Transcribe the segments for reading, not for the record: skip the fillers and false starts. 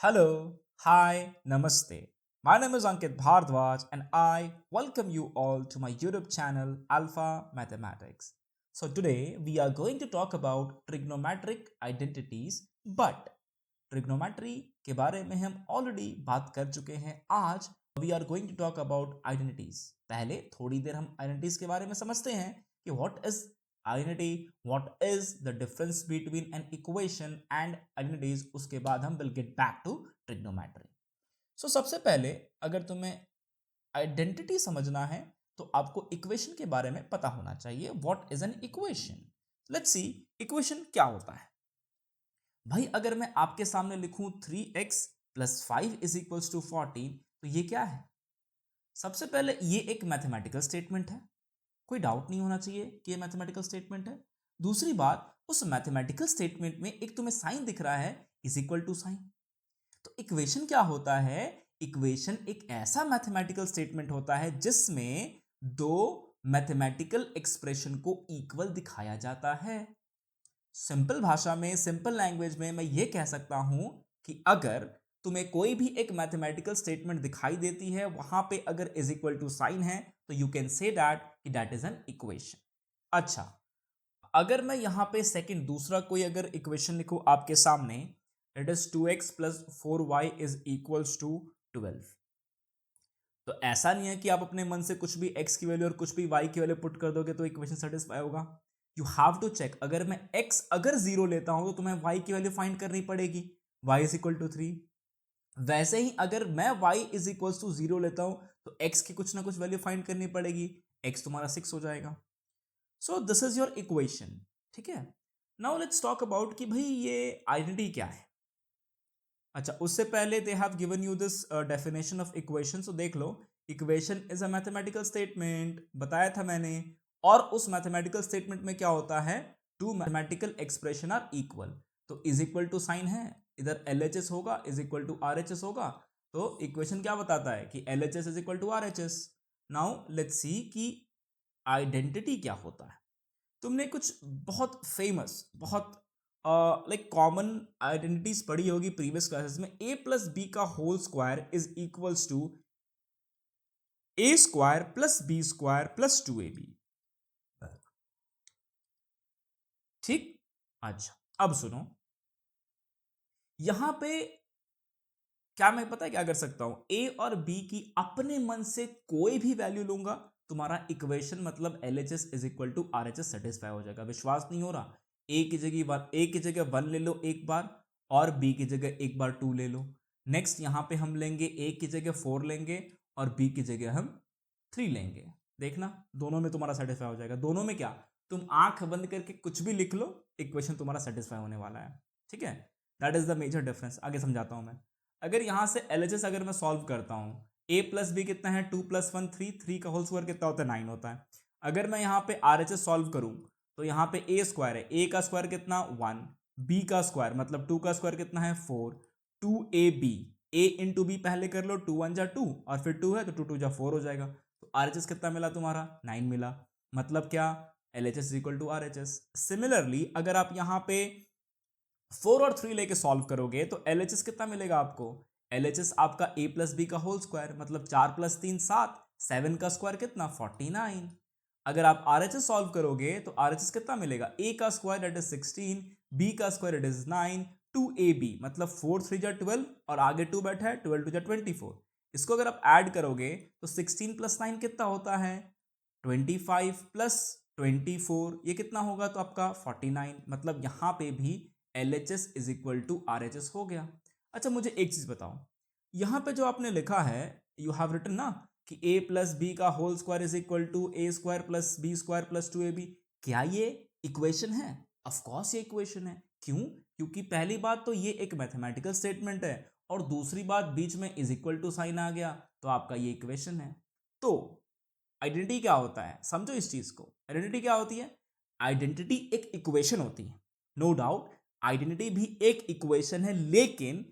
Hello, hi, namaste. My name is Ankit Bhardwaj and I welcome you all to my YouTube channel Alpha Mathematics. So today we are going to talk about trigonometric identities but trigonometry के बारे में हम already बात कर चुके हैं. आज we are going to talk about identities. पहले थोड़ी देर हम आइडेंटिटीज के बारे में समझते हैं कि what is identity, what is the difference between an equation and identities. उसके बाद हम will get back to trigonometry. So सबसे पहले अगर तुम्हें आइडेंटिटी समझना है तो आपको इक्वेशन के बारे में पता होना चाहिए. What is an equation? Let's see equation क्या होता है. भाई अगर मैं आपके सामने लिखूं 3x plus 5 is equals to 14 तो ये क्या है? सबसे पहले ये एक मैथमेटिकल स्टेटमेंट है, कोई डाउट नहीं होना चाहिए कि ये मैथमेटिकल स्टेटमेंट है. दूसरी बात, उस मैथमेटिकल स्टेटमेंट में एक तुम्हें साइन दिख रहा है इज इक्वल टू साइन. तो इक्वेशन क्या होता है? इक्वेशन एक ऐसा मैथमेटिकल स्टेटमेंट होता है जिसमें दो मैथमेटिकल एक्सप्रेशन को इक्वल दिखाया जाता है. सिंपल भाषा में, सिंपल लैंग्वेज में मैं ये कह सकता हूं कि अगर तुम्हें कोई भी एक मैथमेटिकल स्टेटमेंट दिखाई देती है, वहां पे अगर इज इक्वल टू साइन है तो you can say that is an equation. अच्छा, अगर मैं यहां पे सेकंड दूसरा कोई अगर इक्वेशन लिखूं आपके सामने, it is 2x plus 4y is equals to 12. तो ऐसा नहीं है कि आप अपने मन से कुछ भी x की वैल्यू और कुछ भी y की वैल्यू पुट कर दोगे तो इक्वेशन सेटिस्फाई होगा. You have to check. अगर मैं x अगर 0 लेता हूं तो तुम्हें y की वैल्यू फाइंड करनी पड़ेगी. y is equal to 3. वैसे ही अगर मैं y इज इक्वल टू 0 लेता हूं तो x की कुछ ना कुछ वैल्यू फाइंड करनी पड़ेगी. x तुम्हारा 6 हो जाएगा. सो दिस इज योर इक्वेशन. ठीक है. नाउ लेट्स टॉक अबाउट कि भाई ये आइडेंटिटी क्या है. अच्छा, उससे पहले they have given you this definition of equation. So देख लो, equation is a mathematical statement, बताया था मैंने. और उस मैथमेटिकल स्टेटमेंट में क्या होता है? Two mathematical expression are equal. तो इज इक्वल टू साइन है, इधर एल एच एस होगा, is equal to R H S होगा. तो इक्वेशन क्या बताता है कि L H S is equal to R H S. Now let's see कि आइडेंटिटी क्या होता है. तुमने कुछ बहुत फेमस, बहुत लाइक कॉमन आइडेंटिटीज पढ़ी होगी प्रीवियस क्लासेस में. ए प्लस बी का whole square is equals to A square plus B square plus 2ab. ठीक. अच्छा, अब सुनो, यहां पे क्या मैं पता है क्या कर सकता हूं? ए और बी की अपने मन से कोई भी वैल्यू लूंगा, तुम्हारा इक्वेशन मतलब L H S is equal to R H S satisfy हो जाएगा. विश्वास नहीं हो रहा? ए की जगह 1 ले लो एक बार, और बी की जगह एक बार 2 ले लो. नेक्स्ट यहां पे हम लेंगे ए की जगह 4 लेंगे और बी की जगह हम 3 लेंगे. देखना दोनों में तुम्हारा सेटिस्फाई हो जाएगा. दोनों में क्या, तुम आंख बंद करके कुछ भी लिख लो, इक्वेशन तुम्हारा सेटिस्फाई होने वाला है. ठीक है. That is the major difference. आगे समझाता हूं मैं. अगर यहां से एलएचएस अगर मैं सॉल्व करता हूं, ए प्लस बी कितना है? 2 प्लस 1 3, 3 का होल स्क्वायर कितना होता है? 9 होता है. अगर मैं यहां पे आरएचएस सॉल्व करूं तो यहां पे ए स्क्वायर है, ए का स्क्वायर कितना? 1. बी का स्क्वायर मतलब 2 का स्क्वायर कितना है? 4. 2ab, ए इंटू बी पहले कर लो, 2 1 जा 2 और फिर 2 है तो 2 2 जा 4 हो जाएगा. तो आरएचएस कितना मिला तुम्हारा? 9 मिला. मतलब क्या? LHS is equal to RHS. Similarly अगर आप यहां पे 4 और 3 लेके सॉल्व करोगे तो एलएचएस कितना मिलेगा आपको? एलएचएस आपका ए प्लस बी का होल स्क्वायर मतलब 4 प्लस 3 7, 7 का स्क्वायर कितना? 49. अगर आप आरएचएस सॉल्व करोगे तो आरएचएस कितना मिलेगा? ए का स्क्वायर दैट इज 16, बी का स्क्वायर दैट इज 9, 2ab मतलब 4 3 जा 12 और आगे 2 बैठा है, 12 2 जा 24. इसको अगर आप ऐड करोगे तो 16 प्लस 9 कितना होता है? 25 प्लस 24 ये कितना होगा? तो आपका 49. मतलब यहां पे भी L H S is equal to R H S हो गया. अच्छा, मुझे एक चीज बताओ, यहां पे जो आपने लिखा है, यू हैव रिटन ना कि ए प्लस बी का whole square is equal to A square plus B square plus 2ab. क्या ये इक्वेशन है? ऑफकोर्स ये इक्वेशन है. क्यों? क्योंकि पहली बात तो ये एक मैथमेटिकल स्टेटमेंट है और दूसरी बात बीच में इज इक्वल टू साइन आ गया तो आपका ये इक्वेशन है. तो आइडेंटिटी क्या होता है? समझो इस चीज को. आइडेंटिटी क्या होती है? आइडेंटिटी एक इक्वेशन होती है, नो डाउट. आइडेंटिटी भी एक इक्वेशन है, लेकिन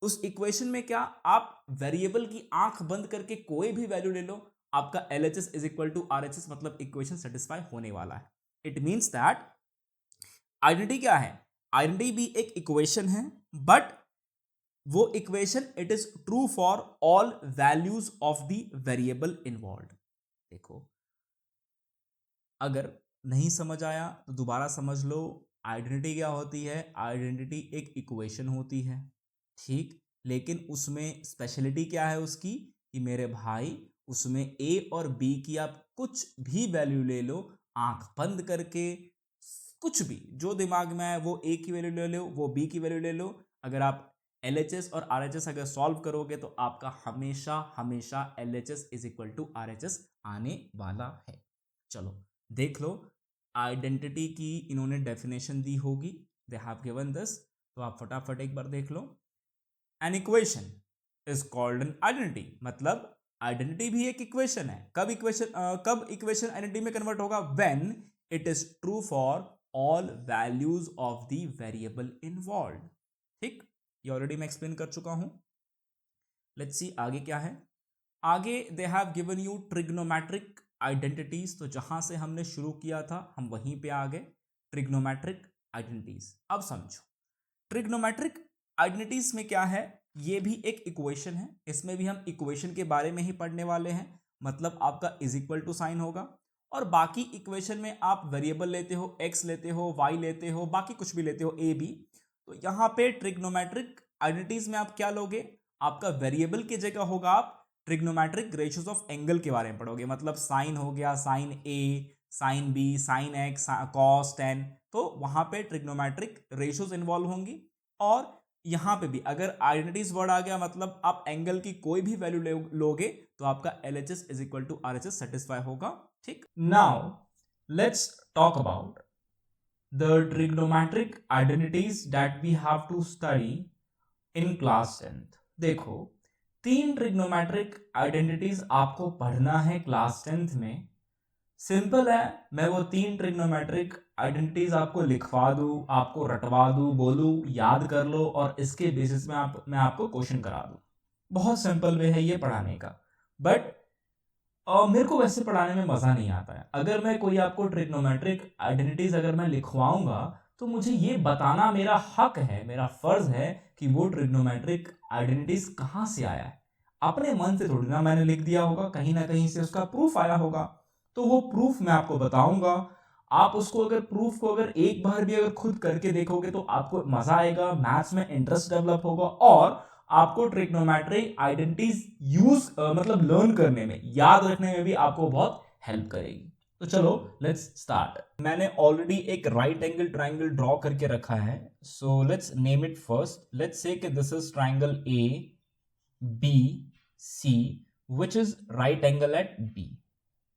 उस इक्वेशन में क्या, आप वेरिएबल की आंख बंद करके कोई भी वैल्यू ले लो, आपका L H S is equal to R H S मतलब इक्वेशन सेटिस्फाई होने वाला है. इट मीन्स दैट आइडेंटिटी क्या है? आइडेंटिटी भी एक इक्वेशन है, बट वो equation it is true for all values of the variable involve. देखो, अगर नहीं समझ आया तो दोबारा समझ लो। आइडेंटिटी क्या होती है? आइडेंटिटी एक इक्वेशन होती है, ठीक, लेकिन उसमें स्पेशलिटी क्या है उसकी कि मेरे भाई उसमें ए और बी की आप कुछ भी वैल्यू ले लो, आंख बंद करके, कुछ भी जो दिमाग में आए, वो ए की वैल्यू ले लो, वो बी की वैल्यू ले लो। अगर आप LHS और RHS अगर सॉल्व करोगे तो आपका हमेशा हमेशा LHS is equal to RHS आने वाला है। चलो देख लो, आइडेंटिटी की इन्होंने डेफिनेशन दी होगी, दे हैव गिवन दिस, तो आप फटाफट एक बार देख लो। An equation is called an identity, मतलब आइडेंटिटी भी एक इक्वेशन है। कब इक्वेशन आइडेंटिटी में कन्वर्ट होगा? When it is true for all values of the variable involve. ठीक, ये ऑलरेडी मैं एक्सप्लेन कर चुका हूं। लेट्स सी आगे क्या है। आगे दे have given you trigonometric identities, तो जहां से हमने शुरू किया था हम वहीं पे आ गए, ट्रिग्नोमेट्रिक आइडेंटिटीज। अब समझो, ट्रिग्नोमेट्रिक आइडेंटिटीज में क्या है, ये भी एक इक्वेशन है, इसमें भी हम इक्वेशन के बारे में ही पढ़ने वाले हैं। मतलब आपका इज इक्वल टू साइन होगा, और बाकी इक्वेशन में आप वेरिएबल लेते हो, एक्स लेते हो, वाई लेते हो, बाकी कुछ भी लेते हो, ए बी। तो यहां पे ट्रिग्नोमेट्रिक आइडेंटिटीज में आप क्या लोगे? आपका वेरिएबल की जगह होगा आप ट्रिग्नोमेट्रिक रेशियोज ऑफ एंगल के बारे में पढ़ोगे। मतलब साइन हो गया, sine A, sine B, sine X, cos, tan, तो वहां पे ट्रिग्नोमेट्रिक रेशियोज इन्वॉल्व होंगी। और यहां पे भी अगर आइडेंटिटीज वर्ड आ गया, मतलब आप एंगल की कोई भी वैल्यू लोगे तो आपका LHS is equal to RHS satisfy होगा। ठीक, now let's talk about the trigonometric identities that we have to study in class 10th। देखो, 3 ट्रिग्नोमेट्रिक आइडेंटिटीज आपको पढ़ना है क्लास 10th में। सिंपल है, मैं वो 3 ट्रिग्नोमेट्रिक आइडेंटिटीज आपको लिखवा दूं, आपको रटवा दूं, बोलूं याद कर लो, और इसके बेसिस में मैं आपको क्वेश्चन करा दूं। बहुत सिंपल वे है ये पढ़ाने का, बट मेरे को वैसे पढ़ाने में मजा नहीं आता है। अगर मैं कोई आपको ट्रिग्नोमेट्रिक आइडेंटिटीज अगर मैं लिखवाऊंगा तो मुझे ये बताना मेरा हक है, मेरा फर्ज है कि वो ट्रिग्नोमेट्रिक आइडेंटिटीज कहां से आया है। अपने मन से थोड़ी ना मैंने लिख दिया होगा, कहीं ना कहीं से उसका प्रूफ आया होगा, तो वो प्रूफ मैं आपको बताऊंगा। आप उसको अगर प्रूफ को अगर एक बार भी अगर खुद करके देखोगे तो आपको मजा आएगा, मैथ्स में इंटरेस्ट डेवलप होगा, और आपको ट्रिग्नोमेट्रिक आइडेंटिटीज यूज मतलब लर्न करने में, याद रखने में भी आपको बहुत हेल्प करेगी। तो चलो लेट्स स्टार्ट। मैंने ऑलरेडी एक राइट एंगल ट्राइंगल ड्रॉ करके रखा है, so let's name it first. Let's say कि this is triangle ABC which is right angle at B।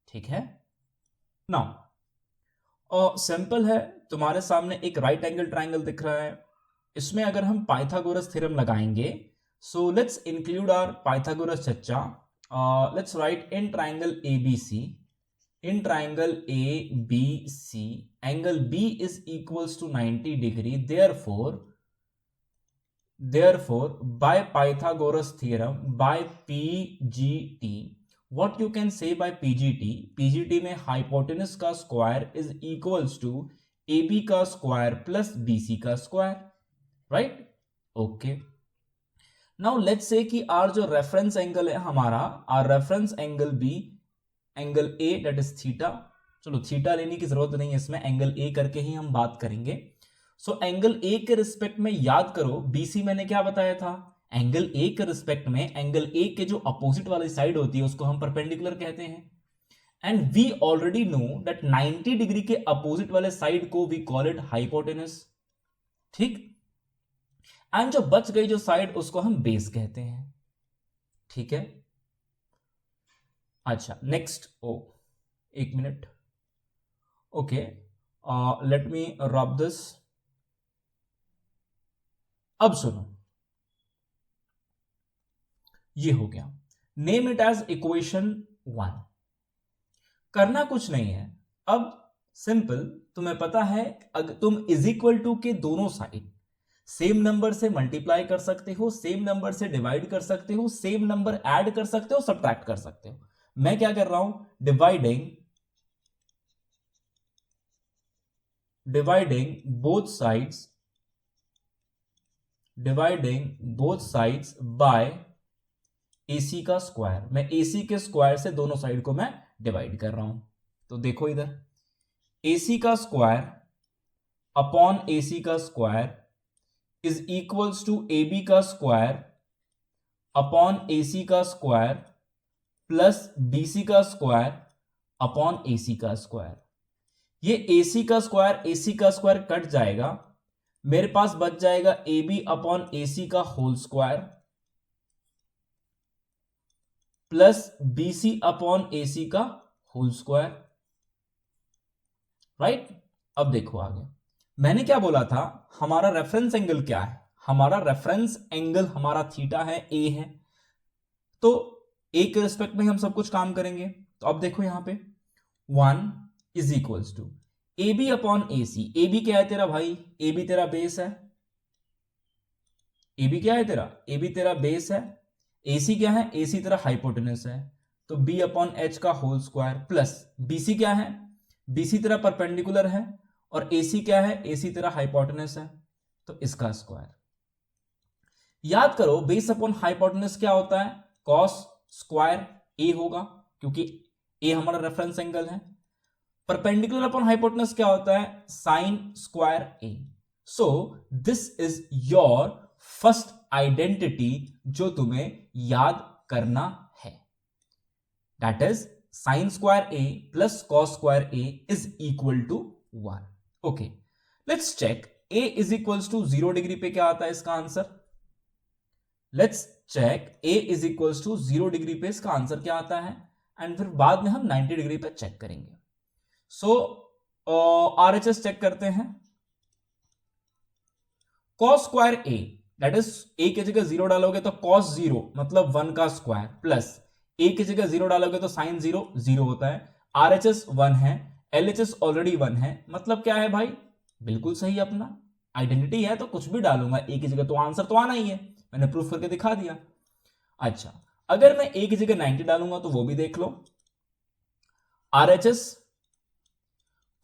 ठीक है, नाउ सिंपल है, तुम्हारे सामने एक राइट एंगल ट्राइंगल दिख रहा है। इसमें अगर हम पाइथागोरस थ्योरम लगाएंगे, so let's include our Pythagoras chacha. Let's write in triangle ABC. In triangle ABC, angle B is equals to 90 degree. Therefore, by Pythagoras theorem, by PGT, what you can say by PGT? PGT में hypotenuse का square is equals to AB का square plus BC का square, right? Okay. Now let's say कि our जो reference angle है हमारा, our reference angle be, angle A that is theta. चलो theta लेने की जरूरत नहीं है, इसमें एंगल ए करके ही हम बात करेंगे। सो एंगल ए के रिस्पेक्ट में याद करो, बीसी मैंने क्या बताया था, एंगल ए के रिस्पेक्ट में एंगल ए के जो अपोजिट वाली साइड होती है उसको हम परपेंडिकुलर कहते हैं। And we already know that 90 degree के अपोजिट वाले साइड को वी कॉल इट हाइपोटेनस। ठीक, एंड जो बच गई जो साइड उसको हम बेस कहते हैं। ठीक है, अच्छा नेक्स्ट, एक minute, okay, let me rub this. अब सुनो, ये हो गया, नेम इट एज इक्वेशन 1। करना कुछ नहीं है, अब सिंपल, तुम्हें पता है अगर तुम इज इक्वल टू के दोनों साइड सेम नंबर से मल्टीप्लाई कर सकते हो, सेम नंबर से डिवाइड कर सकते हो, सेम नंबर ऐड कर सकते हो, सब्ट्रैक्ट कर सकते हो। मैं क्या कर रहा हूं, dividing both sides dividing both sides bye AC का स्क्वायर। मैं AC के स्क्वायर से दोनों साइड को मैं डिवाइड कर रहा हूं। तो देखो इधर AC का स्क्वायर अपॉन AC का square is equals to AB का स्क्वायर अपॉन AC का स्क्वायर प्लस BC का स्क्वायर अपॉन AC का स्क्वायर। ये AC का स्क्वायर AC का स्क्वायर कट जाएगा, मेरे पास बच जाएगा AB अपॉन AC का whole square plus BC upon AC का होल स्क्वायर। राइट, अब देखो आगे मैंने क्या बोला था, हमारा रेफरेंस एंगल क्या है, हमारा रेफरेंस एंगल हमारा थीटा है, ए है, तो ए के रिस्पेक्ट में हम सब कुछ काम करेंगे। तो अब देखो यहां पे 1 is equals to A B upon A C. A B क्या है तेरा भाई, ए बी तेरा बेस है, ए बी क्या है तेरा, ए बी तेरा बेस है, ए सी क्या है, ए सी तेरा हाइपोटेनस है, तो बी अपॉन एच का whole square plus B C क्या है, बी सी तेरा परपेंडिकुलर है और ए सी क्या है, ए सी तेरा हाइपोटेनस है, तो इसका स्क्वायर। याद करो बेस अपॉन हाइपोटेनस क्या होता है, कॉस स्क्वायर ए होगा क्योंकि ए हमारा रेफरेंस एंगल है। परपेंडिकुलर अपॉन हाइपोटेनस क्या होता है, sine square A. So this is your first identity जो तुम्हें याद करना है, that is sine square A plus cos square A is equal to 1। Okay, let's check A is equals to 0 degree पे क्या आता है इसका answer. Let's check A is equals to 0 degree पे इसका आंसर क्या आता है, एंड फिर बाद में हम 90 डिग्री पे चेक करेंगे। सो RHS चेक करते हैं। Cos square A, that is a की जगह 0 डालोगे तो कॉस 0 मतलब 1 का स्क्वायर प्लस ए की जगह 0 डालोगे तो साइन 0 0 होता है। RHS 1 है, LHS ऑलरेडी 1 है, मतलब क्या है भाई, बिल्कुल सही अपना आइडेंटिटी है, तो कुछ भी डालूंगा ए की जगह तो आंसर तो आना ही है, मैंने प्रूफ करके दिखा दिया। अच्छा, अगर मैं ए की जगह 90 डालूंगा तो वो भी देख लो। RHS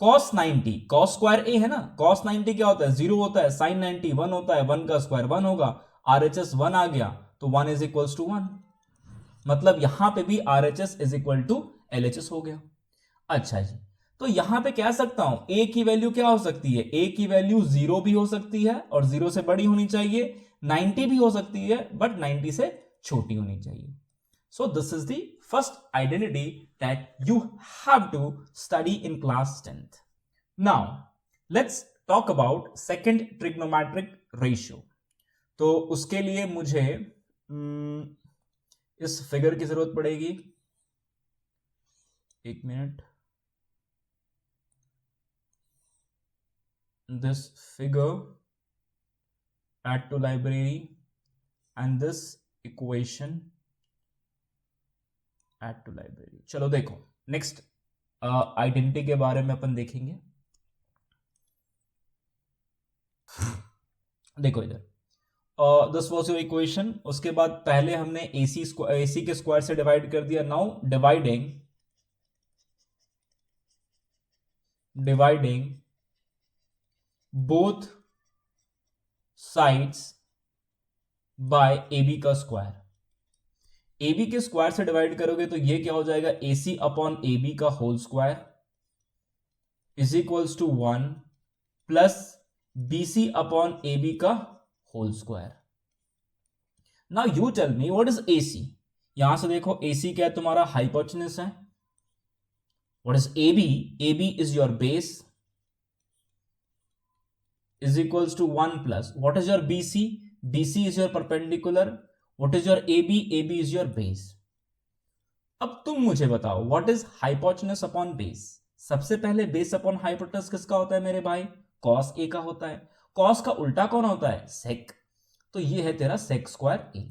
cos 90, cos square A है ना, cos 90 क्या होता है, 0 होता है, sin 90 1 होता है, 1 का स्क्वायर 1 होगा, RHS 1 आ गया तो 1 इज इक्वल्स टू 1, मतलब यहां पे भी RHS is equal to LHS हो गया। अच्छा जी, तो यहां पे कह सकता हूं ए की वैल्यू क्या हो सकती है, ए की वैल्यू 0 भी हो सकती है और 0 से बड़ी होनी चाहिए, 90 भी हो सकती है बट 90 से छोटी होनी चाहिए। So this is the first identity that you have to study in class 10th. Now let's talk about second trigonometric ratio. तो उसके लिए मुझे इस फिगर की जरूरत पड़ेगी, एक minute. This figure add to library and this equation add to library। चलो देखो नेक्स्ट आइडेंटिटी के बारे में अपन देखेंगे। देखो इधर दिस वाज योर इक्वेशन, उसके बाद पहले हमने AC के स्क्वायर से डिवाइड कर दिया। Now dividing both sides by AB का स्क्वायर। AB के स्क्वायर से डिवाइड करोगे तो ये क्या हो जाएगा, AC अपॉन AB का whole square is equals to 1 plus BC upon AB का whole square. Now you tell me what is AC। यहां से देखो AC क्या है, तुम्हारा हाइपोटेनस है। What is AB, AB is your base is equals to 1 plus what is your BC, BC is your perpendicular, What is your AB? AB is your base. अब तुम मुझे बताओ what is hypotenuse upon base। सबसे पहले base upon hypotenuse किसका होता है मेरे भाई, cos A का होता है। cos का उल्टा कौन होता है, sec, तो ये है तेरा sec square A।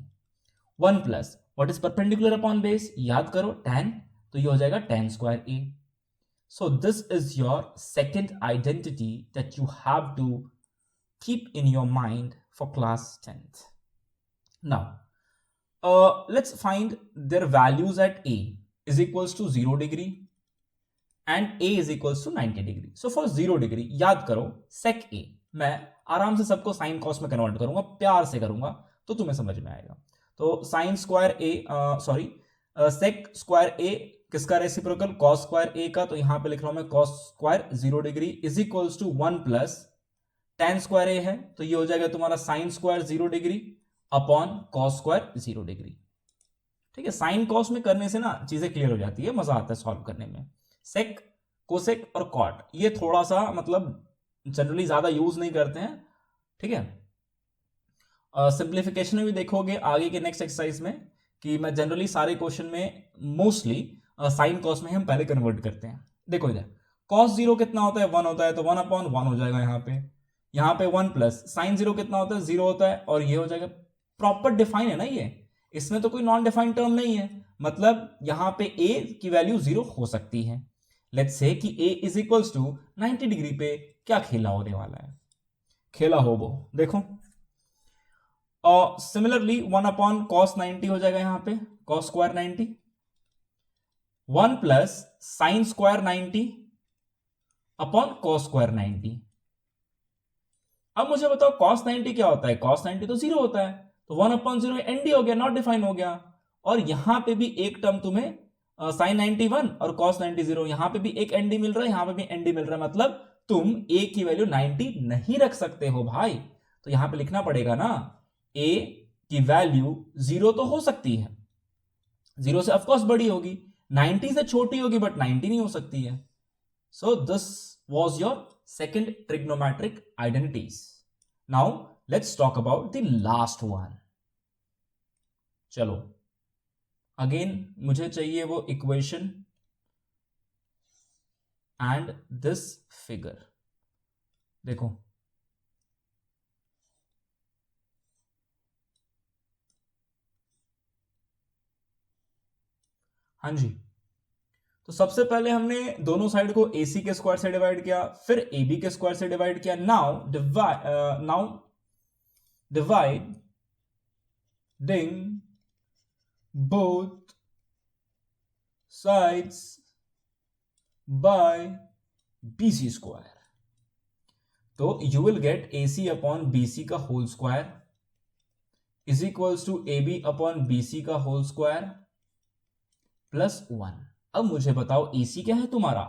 1 plus what is perpendicular upon base, याद करो tan, तो ये हो जाएगा tan square A। So this is your second identity that you have to keep in your mind for class 10th. Now let's find their values at A is equals to 0 degree and A is equals to 90 degree. So for 0 degree याद करो sec A, मैं आराम से सबको sine cos में convert करूंगा, प्यार से करूंगा, तो तुम्हें समझ में आएगा। तो साइन स्क्वायर ए, सॉरी, सेक स्क्वायर ए किसका रेसिप्रोकल, कॉस स्क्वायर ए का, तो यहां पे लिख रहा हूं मैं cos square 0 degree is equals to 1 plus tan square A है, तो ये हो जाएगा तुम्हारा sine square 0 degree upon cos square 0 degree. ठीक है, साइन कॉस में करने से ना चीजें क्लियर हो जाती है, मजा आता है सॉल्व करने में। सेक, कोसेक और कॉट ये थोड़ा सा मतलब जनरली ज्यादा यूज नहीं करते हैं। ठीक है, सिंप्लीफिकेशन में भी देखोगे आगे के नेक्स्ट एक्सरसाइज में कि मैं जनरली सारे क्वेश्चन में मोस्टली साइन कॉस में हम पहले कन्वर्ट करते हैं। देखो इधर कॉस 0 कितना होता है, 1 होता है, तो 1 अपॉन 1 हो जाएगा यहाँ पे 1 प्लस साइन 0 कितना होता है, 0 होता है, और ये हो जाएगा। प्रॉपर डिफाइन है ना ये, इसमें तो कोई नॉन डिफाइंड टर्म नहीं है, मतलब यहां पे a की वैल्यू 0 हो सकती है। लेट्स से कि a is equals to 90 degree पे क्या खेला होने वाला है, खेला हो वो देखो। और सिमिलरली 1 अपॉन कॉस 90 हो जाएगा यहाँ पे, cos square 90, 1 plus sign square 90 upon cos square 90। अब मुझे बताओ कॉस 90 क्या होता है, कॉस 90 तो 0 होता है, तो 1 अपॉन 0 एनडी हो गया, नॉट डिफाइन हो गया। और यहां पे भी एक टर्म तुम्हें साइन 91 और कॉस 90, यहां पे भी एक एनडी मिल रहा है, यहां पे भी एनडी मिल रहा है, मतलब तुम a की वैल्यू 90 नहीं रख सकते हो भाई। तो यहां पे लिखना पड़ेगा ना a की वैल्यू 0 तो हो सकती है, 0 से ऑफकोर्स बड़ी होगी, 90 से छोटी होगी बट 90 नहीं हो सकती है। So this was your second trigonometric identities. Now let's talk about the last one. चलो अगेन मुझे चाहिए वो इक्वेशन एंड दिस फिगर। देखो हाँ जी, तो सबसे पहले हमने दोनों साइड को AC के स्क्वायर से डिवाइड किया, फिर AB के स्क्वायर से डिवाइड किया। Now dividing both sides by BC square, तो you will get AC upon BC का whole square is equals to AB upon BC का होल स्क्वायर प्लस 1। अब मुझे बताओ AC क्या है तुम्हारा,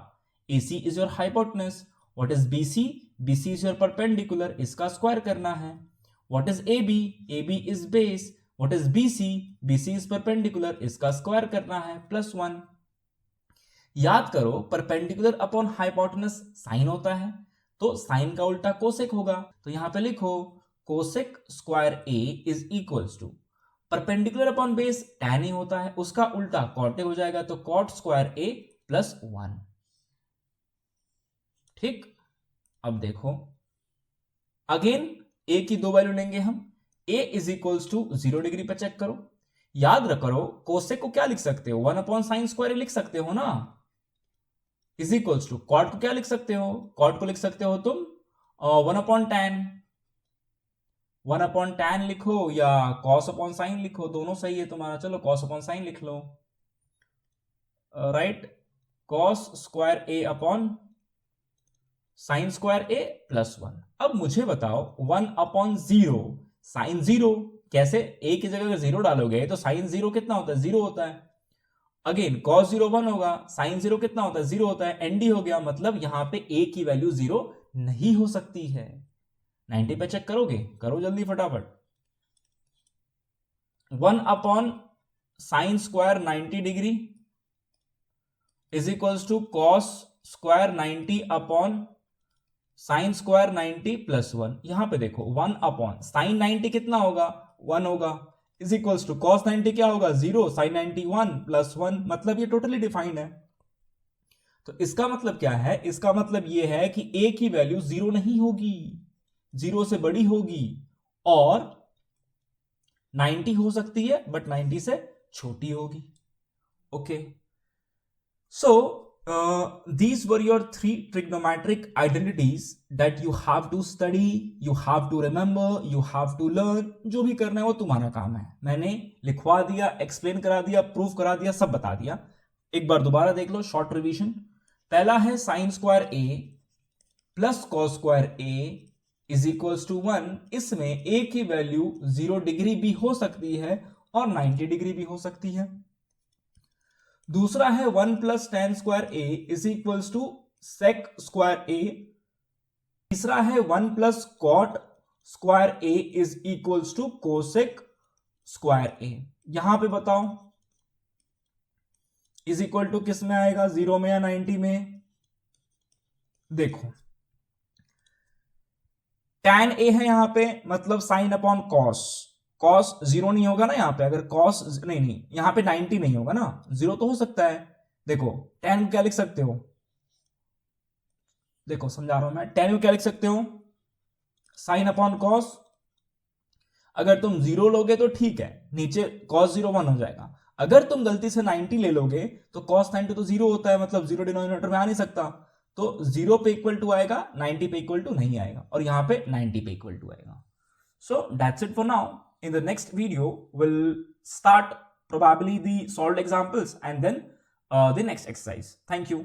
AC is your hypotenuse. What is BC, BC is your perpendicular, इसका स्क्वायर करना है। What is AB, AB is base. What is BC, BC is perpendicular, इसका स्क्वायर करना है प्लस 1। याद करो परपेंडिकुलर अपॉन हाइपोटेनस साइन होता है, तो साइन का उल्टा कोसेक होगा, तो यहां पे लिखो cosec square A is equals to perpendicular upon base tan ही होता है, उसका उल्टा कॉट हो जाएगा, तो कॉट स्क्वायर A प्लस 1। ठीक, अब देखो अगेन A की दो वैल्यू लेंगे हम, A is equals to 0 degree पे चेक करो। याद करो कोसेक को क्या लिख सकते हो, 1 अपॉन साइन स्क्वायर लिख सकते हो ना, इज इक्वल्स टू कॉट को क्या लिख सकते हो, कॉट को लिख सकते हो तुम 1 अपॉन टैन, 1 अपॉन टैन लिखो या कॉस अपॉन साइन लिखो, दोनों सही है तुम्हारा। चलो कॉस अपॉन साइन लिख लो, right, cos square A upon sine square A plus 1। अब मुझे बताओ 1 अपॉन 0 साइन 0, कैसे, A की जगह अगर 0 डालोगे तो साइन 0 कितना होता है, 0 होता है। अगेन कॉस 0 1 होगा, साइन 0 कितना होता है, 0 होता है, एनडी हो गया, मतलब यहां पे A की वैल्यू 0 नहीं हो सकती है। 90 पे चेक करोगे, करो जल्दी फटाफट। 1 upon sine square 90 degree is equals to cos square 90 upon sine square 90 plus 1। यहां पे देखो 1 अपॉन साइन 90 कितना होगा, 1 होगा, इज इक्वल्स टू कॉस 90 क्या होगा, 0, साइन 90 1 प्लस 1, मतलब ये टोटली डिफाइंड है। तो इसका मतलब क्या है, इसका मतलब ये है कि A की वैल्यू 0 नहीं होगी, 0 से बड़ी होगी, और 90 हो सकती है बट 90 से छोटी होगी। Okay, so these were your 3 trigonometric identities that you have to study, you have to remember, you have to learn। जो भी करना है वो तुम्हारा काम है, मैंने लिखवा दिया, एक्सप्लेन करा दिया, प्रूफ करा दिया, सब बता दिया। एक बार दोबारा देख लो, शॉर्ट रिवीजन। पहला है sine square A plus cos square A is equals to 1, इसमें a की वैल्यू 0 डिग्री भी हो सकती है और 90 डिग्री भी हो सकती है। दूसरा है 1 plus tan square A is equals to sec square A. तीसरा है 1 plus cot square A is equals to cosec square A. यहां पे बताओ इज इक्वल टू किस में आएगा, 0 में या 90 में? देखो tan ए है यहां पे, मतलब साइन अपॉन कॉस। कॉस 0 नहीं होगा ना यहाँ पे, अगर कॉस नहीं यहां पे 90 नहीं होगा ना, 0 तो हो सकता है। देखो tan को क्या लिख सकते हो, देखो समझा रहा हूं मैं, tan को क्या लिख सकते हो, साइन अपॉन कॉस। अगर तुम 0 लोगे तो ठीक है, नीचे cos 0 1 हो जाएगा। अगर तुम गलती से 90 ले लोगे तो cos 90 तो 0 होता है, मतलब 0 डिनोमिनेटर में आ नहीं सकता, तो 0 पे इक्वल टू आएगा, 90 पे इक्वल टू नहीं आएगा, और यहां पे 90 पे इक्वल टू आएगा। So that's it for now. In the next video will start probably the solved examples and then the next exercise. Thank you.